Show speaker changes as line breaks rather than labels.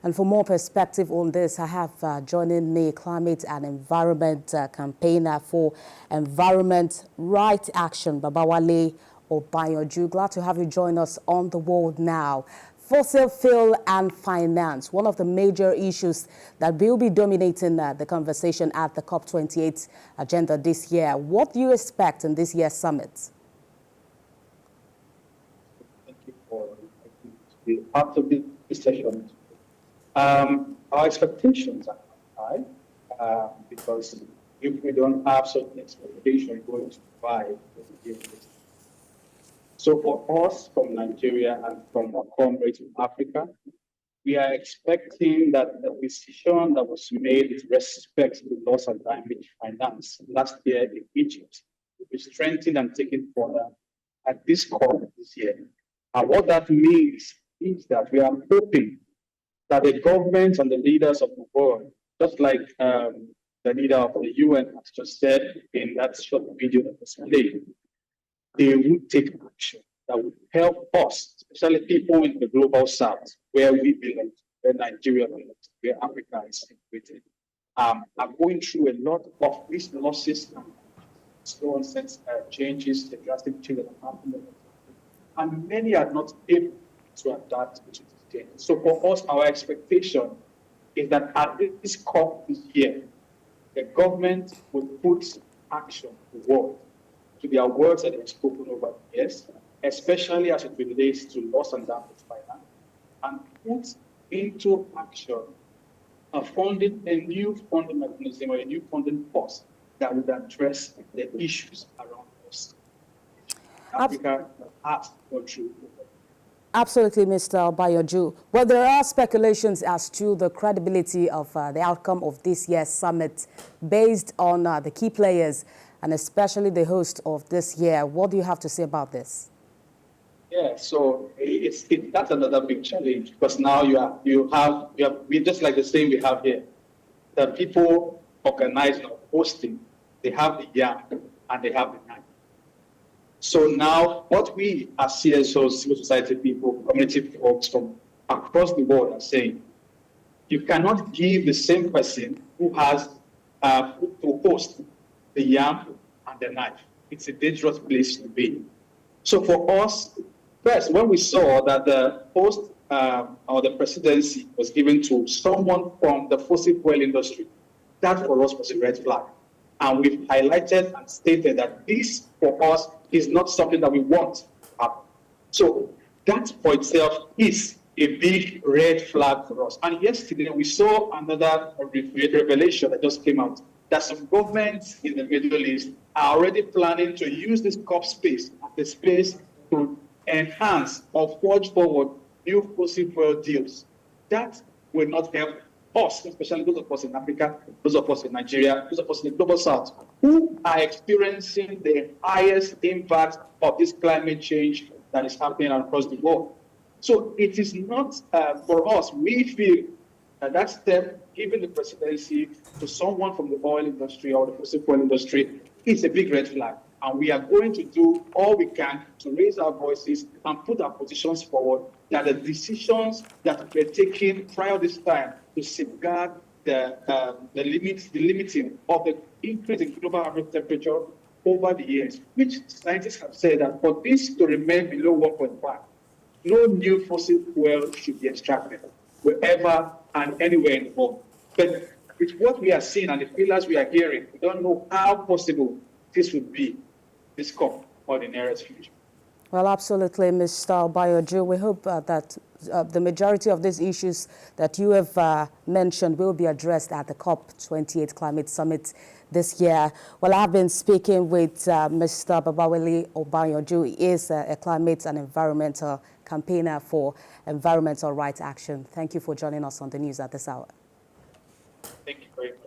And for more perspective on this, I have joining me climate and environment campaigner for Environment Right Action, Babawale Obayanju. Glad to have you join us on The World Now. Fossil fuel and finance, one of the major issues that will be dominating the conversation at the COP28 agenda this year. What do you expect in this year's summit?
Thank you for being part of this session. Our expectations are high because if we don't have certain expectations, we're going to survive. So for us from Nigeria and from our comrades in Africa, we are expecting that the decision that was made with respect to loss and damage finance last year in Egypt will be strengthened and taken further at this COP this year. And what that means is that we are hoping that the governments and the leaders of the world, just like the leader of the UN has just said in that short video that was played, they would take action that would help us, especially people in the global south, where we belong, where Nigeria belongs, where Africa is situated, are going through a lot of these losses and slow onset changes, the drastic changes that happen. And many are not able to adapt to this change. So for us, our expectation is that at this COP this year, the government will put action to work to their words that they've spoken over the years, especially as it relates to loss and damage finance, and put into action a new funding mechanism or a new funding force that would address the issues around us. Africa has gone through.
Absolutely, Mr. Obayanju. Well, there are speculations as to the credibility of the outcome of this year's summit based on the key players and especially the host of this year. What do you have to say about this?
Yeah, so that's another big challenge because now you have just like the same we have here. The people organizing or hosting, they have the yam and they have the knife. So now what we as CSOs, civil society people, community folks from across the world are saying, you cannot give the same person who has to host the yam and the knife. It's a dangerous place to be. So for us, first, when we saw that the post or the presidency was given to someone from the fossil fuel industry, that for us was a red flag. And we've highlighted and stated that this, for us, is not something that we want to happen. So that for itself is a big red flag for us. And yesterday, we saw another revelation that just came out, that some governments in the Middle East are already planning to use this COP space as a space to enhance or forge forward new fossil fuel deals. That will not help us, especially those of us in Africa, those of us in Nigeria, those of us in the global south, who are experiencing the highest impact of this climate change that is happening across the world. So it is not for us, we feel that step, giving the presidency to someone from the oil industry or the fossil fuel industry, is a big red flag. And we are going to do all we can to raise our voices and put our positions forward that the decisions that we're taking prior this time to safeguard the limiting of the increase in global average temperature over the years, which scientists have said that for this to remain below 1.5, no new fossil fuel should be extracted wherever and anywhere in the world. But with what we are seeing and the pillars we are hearing, we don't know how possible this would be this COP or the nearest future.
Well, absolutely, Mr. Obayanju. We hope that the majority of these issues that you have mentioned will be addressed at the COP28 Climate Summit this year. Well, I've been speaking with Mr. Babawale Obayanju. He is a climate and environmental campaigner for Environmental Right Action. Thank you for joining us on the news at this hour.
Thank you very much.